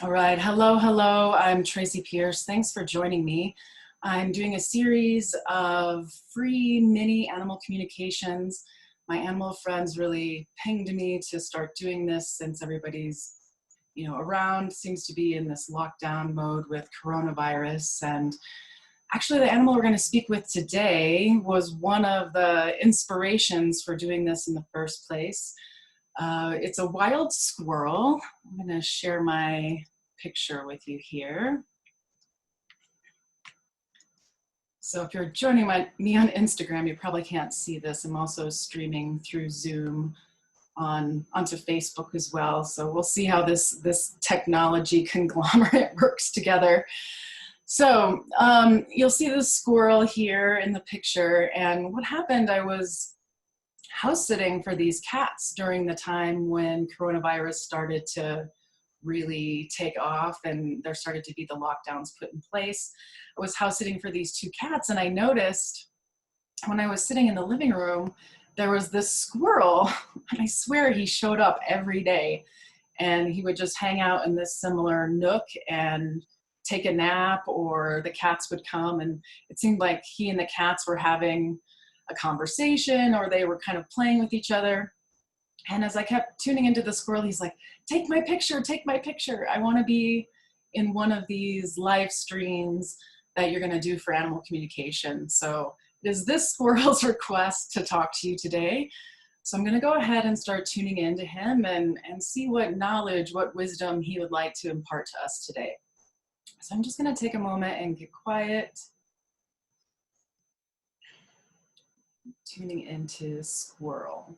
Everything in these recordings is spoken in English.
All right, hello, I'm Tracy Pierce. Thanks for joining me. I'm doing a series of free mini animal communications. My animal friends really pinged me to start doing this since everybody's, around, seems to be in this lockdown mode with coronavirus. And actually the animal we're going to speak with today was one of the inspirations for doing this in the first place. It's a wild squirrel. I'm going to share my picture with you here. So if you're joining me on Instagram, you probably can't see this. I'm also streaming through Zoom onto Facebook as well. So we'll see how this technology conglomerate works together. So you'll see the squirrel here in the picture. And what happened, I was house sitting for these cats during the time when coronavirus started to really take off and there started to be the lockdowns put in place. I was house sitting for these two cats, and I noticed when I was sitting in the living room, there was this squirrel, and I swear he showed up every day, and he would just hang out in this similar nook and take a nap, or the cats would come, and it seemed like he and the cats were having a conversation, or they were kind of playing with each other. And as I kept tuning into the squirrel, he's like, take my picture, take my picture. I want to be in one of these live streams that you're going to do for animal communication. So it is this squirrel's request to talk to you today. So I'm going to go ahead and start tuning into him and see what knowledge, what wisdom he would like to impart to us today. So I'm just going to take a moment and get quiet. Tuning into Squirrel.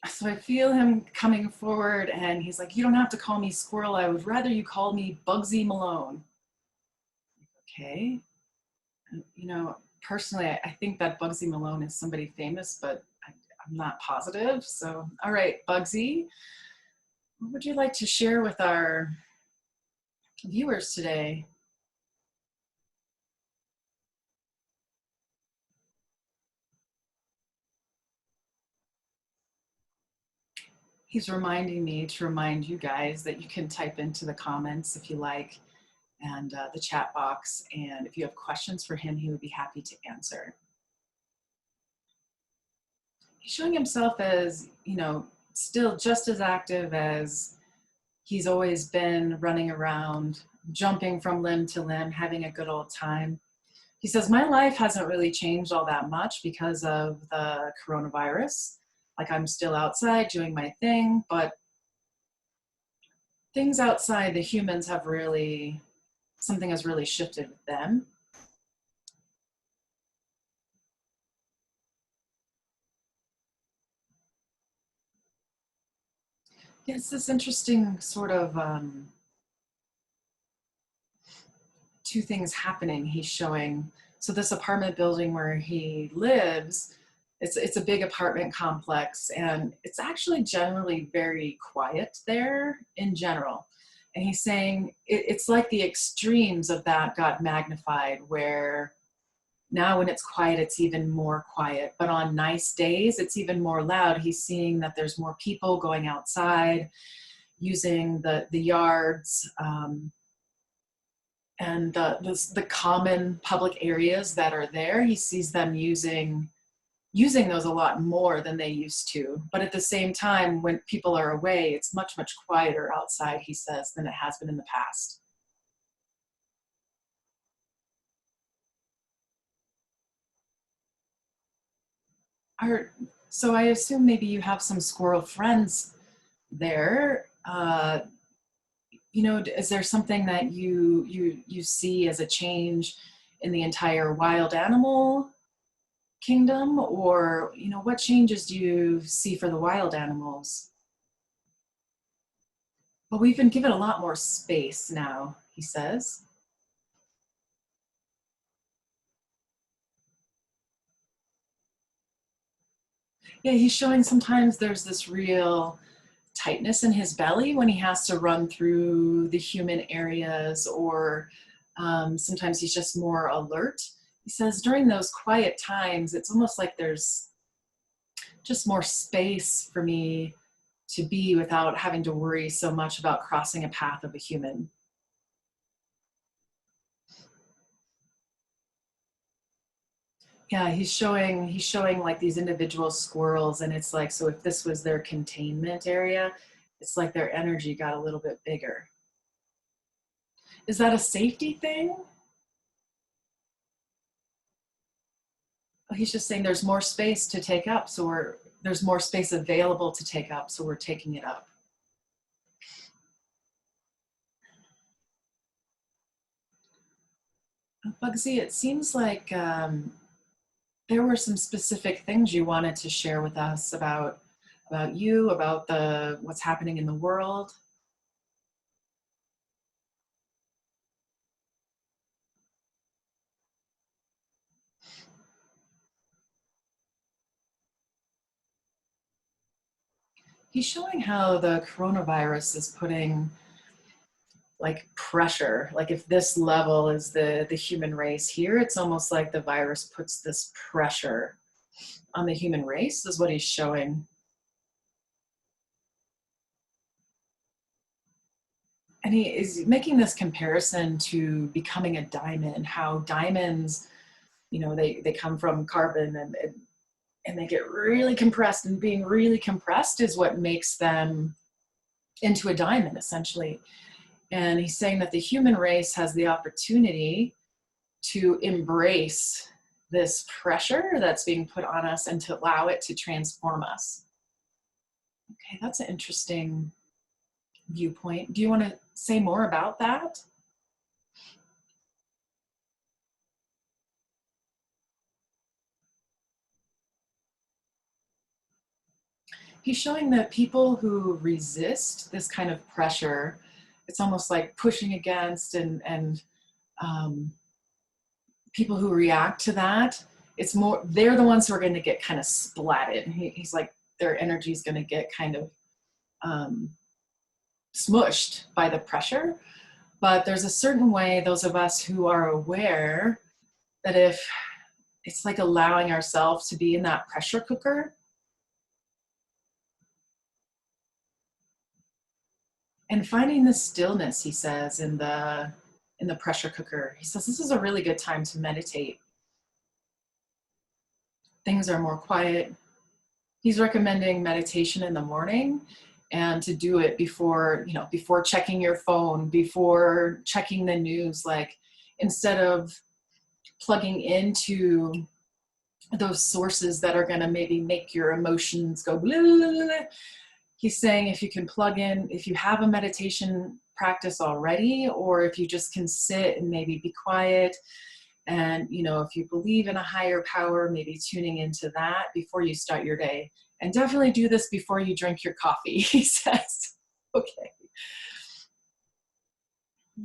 So I feel him coming forward, and he's like, you don't have to call me Squirrel. I would rather you call me Bugsy Malone. Okay. Personally, I think that Bugsy Malone is somebody famous, but I'm not positive. So, all right, Bugsy, what would you like to share with our viewers today? He's reminding me to remind you guys that you can type into the comments if you like, and the chat box. And if you have questions for him, he would be happy to answer. He's showing himself as, still just as active as he's always been, running around, jumping from limb to limb, having a good old time. He says, my life hasn't really changed all that much because of the coronavirus. Like, I'm still outside doing my thing, but things outside the humans have really, something has really shifted with them. Yeah, it's this interesting sort of two things happening. He's showing, so this apartment building where he lives, it's a big apartment complex, and it's actually generally very quiet there in general. And he's saying it's like the extremes of that got magnified, where now when it's quiet, it's even more quiet. But on nice days, it's even more loud. He's seeing that there's more people going outside, using the yards, and the common public areas that are there. He sees them using those a lot more than they used to. But at the same time, when people are away, it's much, much quieter outside, he says, than it has been in the past. So I assume maybe you have some squirrel friends there. Is there something that you see as a change in the entire wild animal kingdom, or what changes do you see for the wild animals? Well, we've been given a lot more space now, he says. Yeah, he's showing sometimes there's this real tightness in his belly when he has to run through the human areas, or sometimes he's just more alert. He says during those quiet times, it's almost like there's just more space for me to be without having to worry so much about crossing a path of a human. Yeah, he's showing like these individual squirrels, and it's like, so if this was their containment area, it's like their energy got a little bit bigger. Is that a safety thing? He's just saying there's more space to take up, so there's more space available to take up, so we're taking it up. Bugsy, it seems like there were some specific things you wanted to share with us about you, about what's happening in the world. He's showing how the coronavirus is putting like pressure, like if this level is the human race here, it's almost like the virus puts this pressure on the human race, is what he's showing. And he is making this comparison to becoming a diamond, how diamonds, you know, they come from carbon, and they get really compressed, and being really compressed is what makes them into a diamond, essentially. And he's saying that the human race has the opportunity to embrace this pressure that's being put on us and to allow it to transform us. Okay, that's an interesting viewpoint. Do you want to say more about that? He's showing that people who resist this kind of pressure, it's almost like pushing against, and people who react to that, it's more, they're the ones who are going to get kind of splatted. He's like, their energy is going to get kind of smushed by the pressure. But there's a certain way, those of us who are aware, that if it's like allowing ourselves to be in that pressure cooker, and finding the stillness, he says, in the pressure cooker. He says this is a really good time to meditate. Things are more quiet. He's recommending meditation in the morning, and to do it before, you know, before checking your phone, before checking the news, like instead of plugging into those sources that are going to maybe make your emotions go blah, blah, blah, blah. He's saying if you can plug in, if you have a meditation practice already, or if you just can sit and maybe be quiet, and, you know, if you believe in a higher power, maybe tuning into that before you start your day. And definitely do this before you drink your coffee, he says. Okay.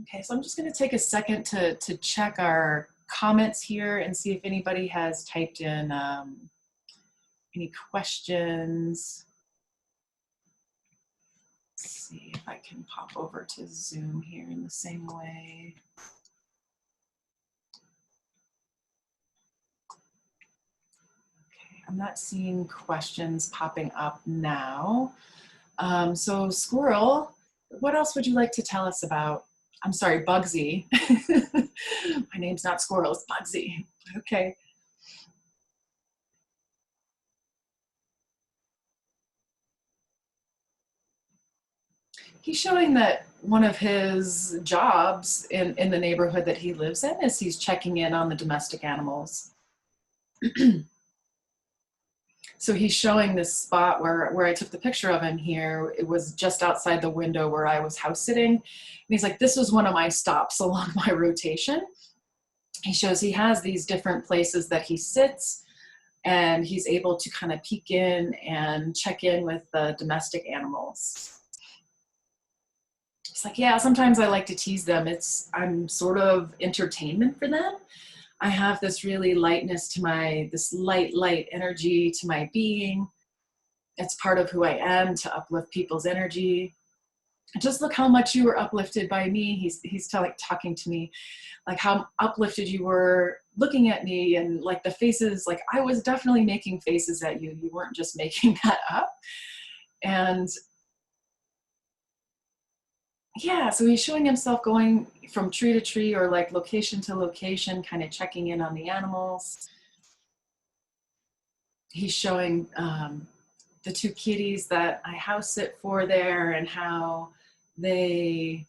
Okay, so I'm just going to take a second to check our comments here and see if anybody has typed in any questions. Let's see if I can pop over to Zoom here in the same way. I'm not seeing questions popping up now. So Squirrel, what else would you like to tell us about? I'm sorry, Bugsy. My name's not Squirrel, it's Bugsy. Okay. He's showing that one of his jobs in the neighborhood that he lives in is he's checking in on the domestic animals. So he's showing this spot where I took the picture of him here. It was just outside the window where I was house sitting. And he's like, this was one of my stops along my rotation. He shows he has these different places that he sits, and he's able to kind of peek in and check in with the domestic animals. It's like, yeah, sometimes I like to tease them. I'm sort of entertainment for them. I have this really lightness to this light energy to my being. It's part of who I am, to uplift people's energy. Just look how much you were uplifted by me. He's talking to me, like how uplifted you were looking at me, and like the faces, like I was definitely making faces at you. You weren't just making that up. And yeah, so he's showing himself going from tree to tree, or like location to location, kind of checking in on the animals. He's showing the two kitties that I house sit for there, and how they're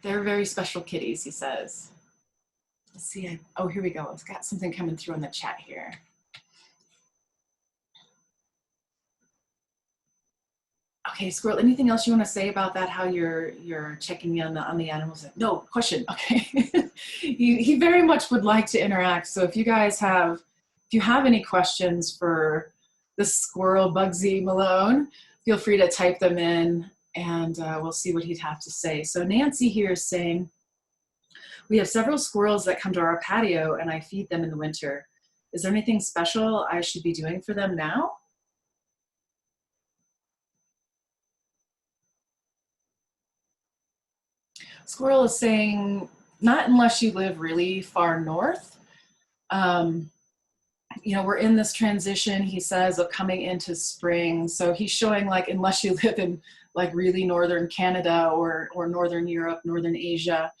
very special kitties, he says. Let's see, oh, here we go. I've got something coming through in the chat here. Okay, Squirrel, anything else you want to say about that, how you're checking in on the animals? No, question, okay. he very much would like to interact, so if you guys if you have any questions for the squirrel, Bugsy Malone, feel free to type them in, and we'll see what he'd have to say. So Nancy here is saying, we have several squirrels that come to our patio, and I feed them in the winter. Is there anything special I should be doing for them now? Squirrel is saying, not unless you live really far north. You know, we're in this transition, he says, of coming into spring. So he's showing, like, unless you live in like really northern Canada or northern Europe, northern Asia,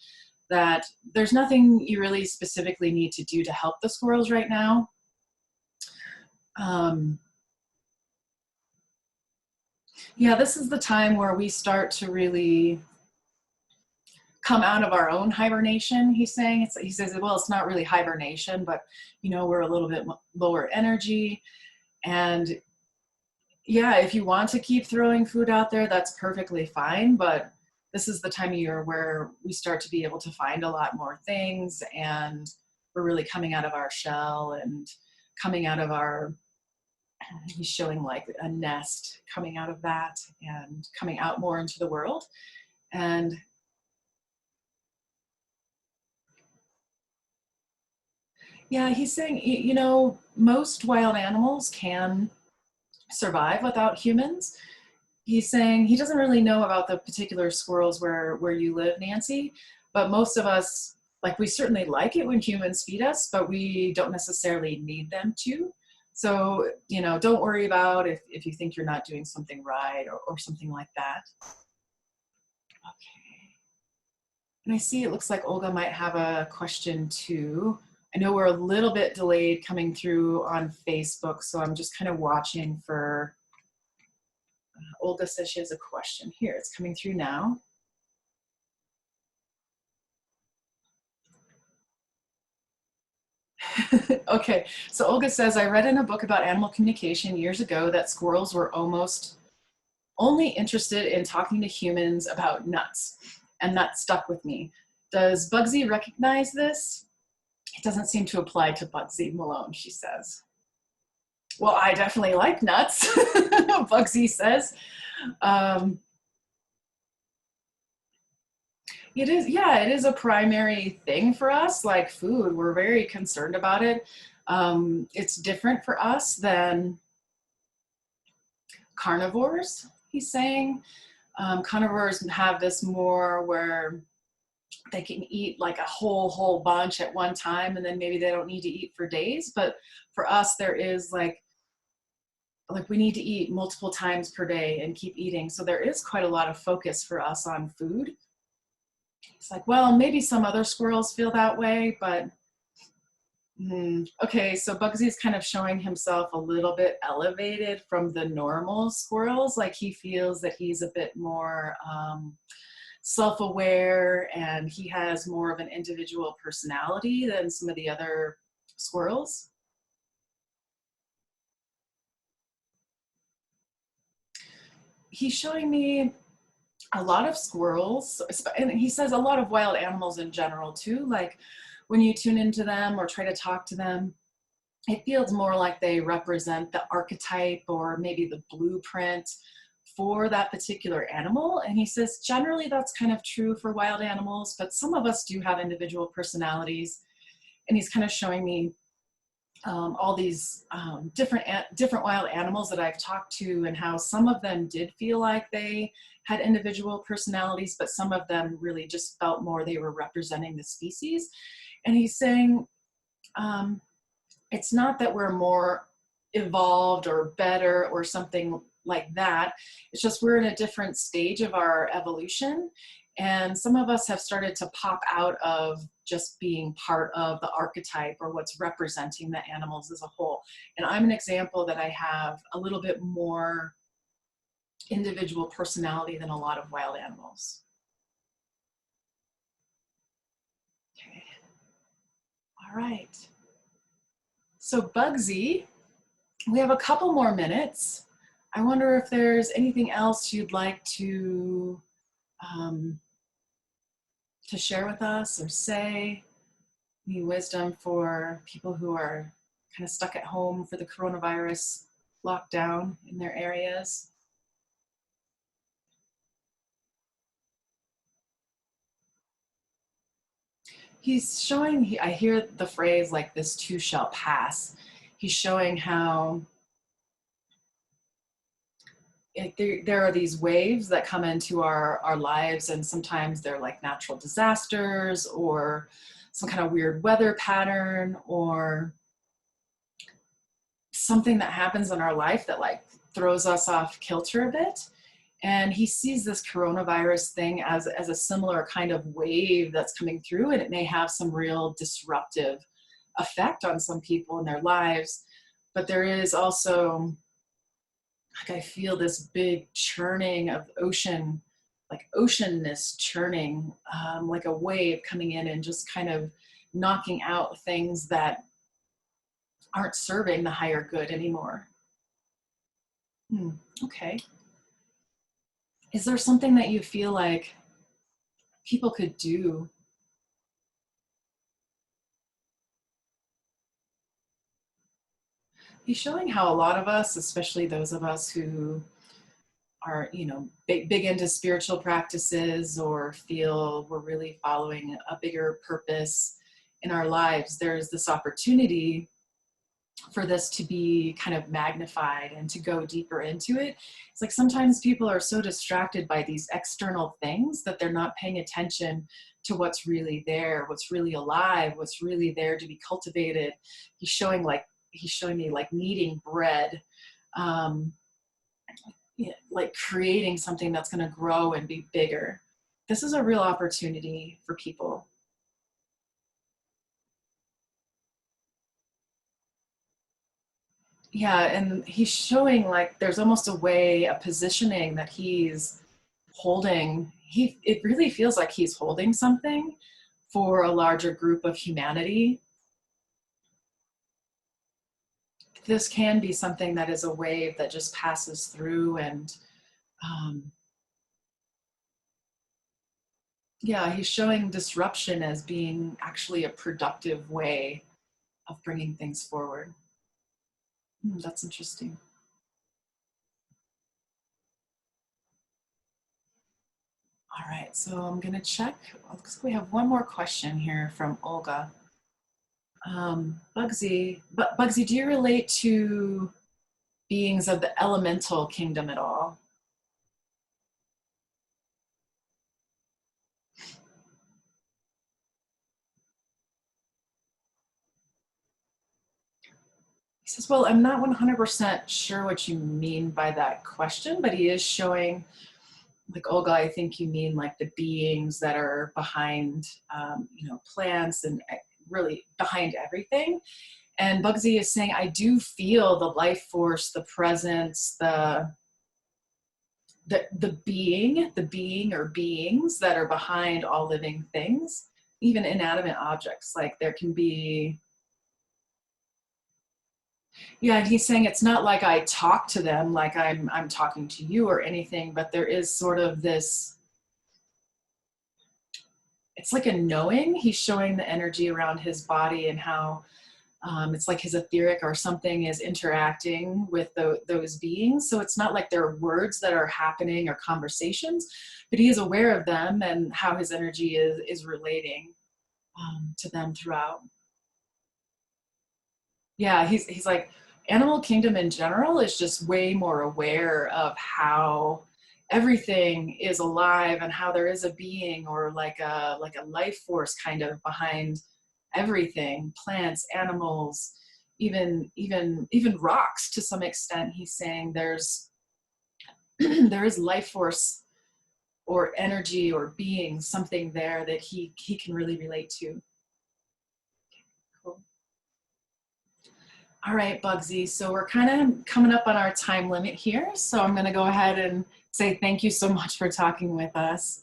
that there's nothing you really specifically need to do to help the squirrels right now. Yeah, this is the time where we start to really come out of our own hibernation, he's saying. He says, well, it's not really hibernation, but you know, we're a little bit lower energy. And yeah, if you want to keep throwing food out there, that's perfectly fine. But this is the time of year where we start to be able to find a lot more things, and we're really coming out of our shell and coming out of our, he's showing like a nest, coming out of that and coming out more into the world. And yeah, he's saying, you know, most wild animals can survive without humans. He's saying he doesn't really know about the particular squirrels where you live, Nancy, but most of us, like, we certainly like it when humans feed us, but we don't necessarily need them to. So, you know, don't worry about if you think you're not doing something right, or something like that. Okay. And I see it looks like Olga might have a question too. I know we're a little bit delayed coming through on Facebook, so I'm just kind of watching for, Olga says she has a question. Here, it's coming through now. Okay, so Olga says, I read in a book about animal communication years ago that squirrels were almost only interested in talking to humans about nuts, and that stuck with me. Does Bugsy recognize this? It doesn't seem to apply to Bugsy Malone, she says. Well, I definitely like nuts, Bugsy says. It is, yeah, it is a primary thing for us, like food. We're very concerned about it. It's different for us than carnivores, he's saying. Carnivores have this more where they can eat like a whole bunch at one time, and then maybe they don't need to eat for days. But for us, there is like we need to eat multiple times per day and keep eating. So there is quite a lot of focus for us on food. It's like, well, maybe some other squirrels feel that way, but okay, so Bugsy's kind of showing himself a little bit elevated from the normal squirrels. Like he feels that he's a bit more self-aware, and he has more of an individual personality than some of the other squirrels. He's showing me a lot of squirrels, and he says a lot of wild animals in general too. Like when you tune into them or try to talk to them, it feels more like they represent the archetype or maybe the blueprint for that particular animal. And he says generally that's kind of true for wild animals, but some of us do have individual personalities. And he's kind of showing me all these different wild animals that I've talked to, and how some of them did feel like they had individual personalities, but some of them really just felt more they were representing the species. And he's saying, it's not that we're more evolved or better or something like that. It's just we're in a different stage of our evolution. And some of us have started to pop out of just being part of the archetype or what's representing the animals as a whole. And I'm an example that I have a little bit more individual personality than a lot of wild animals. Okay. All right. So Bugsy, we have a couple more minutes. I wonder if there's anything else you'd like to share with us or say, any wisdom for people who are kind of stuck at home for the coronavirus lockdown in their areas. He's showing, I hear the phrase like this too shall pass. He's showing how there are these waves that come into our lives, and sometimes they're like natural disasters or some kind of weird weather pattern or something that happens in our life that like throws us off kilter a bit. And he sees this coronavirus thing as a similar kind of wave that's coming through, and it may have some real disruptive effect on some people in their lives. But there is also, like, I feel this big churning of ocean, like oceanness churning, like a wave coming in and just kind of knocking out things that aren't serving the higher good anymore. Okay. Is there something that you feel like people could do? He's showing how a lot of us, especially those of us who are, you know, big into spiritual practices or feel we're really following a bigger purpose in our lives, there's this opportunity for this to be kind of magnified and to go deeper into it. It's like sometimes people are so distracted by these external things that they're not paying attention to what's really there, what's really alive, what's really there to be cultivated. He's showing me like kneading bread, like creating something that's going to grow and be bigger. This is a real opportunity for people. Yeah, and he's showing like there's almost a way, a positioning that he's holding. It really feels like he's holding something for a larger group of humanity. This can be something that is a wave that just passes through, and yeah, he's showing disruption as being actually a productive way of bringing things forward. That's interesting. All right, so I'm gonna check. Looks like we have one more question here from Olga. Bugsy, do you relate to beings of the elemental kingdom at all? He says, well, I'm not 100% sure what you mean by that question, but he is showing, like Olga, I think you mean like the beings that are behind, plants and really behind everything. And Bugsy is saying, I do feel the life force, the presence, the being or beings that are behind all living things, even inanimate objects. Like there can be, yeah, and he's saying it's not like I talk to them like I'm talking to you or anything, but there is sort of this, it's like a knowing. He's showing the energy around his body and how it's like his etheric or something is interacting with those beings. So it's not like there are words that are happening or conversations, but he is aware of them and how his energy is relating to them throughout. Yeah, he's like, animal kingdom in general is just way more aware of how everything is alive and how there is a being or like a life force kind of behind everything, plants, animals, even rocks to some extent. He's saying there's there is life force or energy or being, something there that he can really relate to. Cool. All right, Bugsy. So we're kind of coming up on our time limit here. So I'm going to go ahead and say thank you so much for talking with us.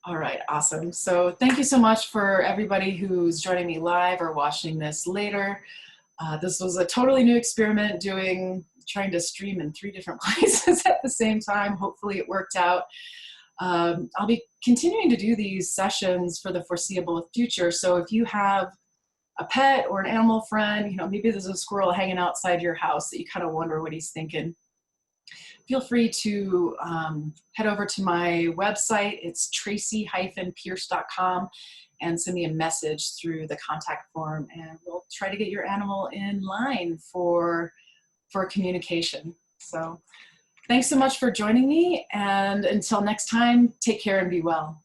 All right, awesome. So thank you so much for everybody who's joining me live or watching this later. This was a totally new experiment trying to stream in 3 different places at the same time. Hopefully it worked out. I'll be continuing to do these sessions for the foreseeable future. So if you have a pet or an animal friend, you know, maybe there's a squirrel hanging outside your house that you kind of wonder what he's thinking, feel free to head over to my website. It's tracy-pierce.com, and send me a message through the contact form, and we'll try to get your animal in line for communication. So thanks so much for joining me, and until next time, take care and be well.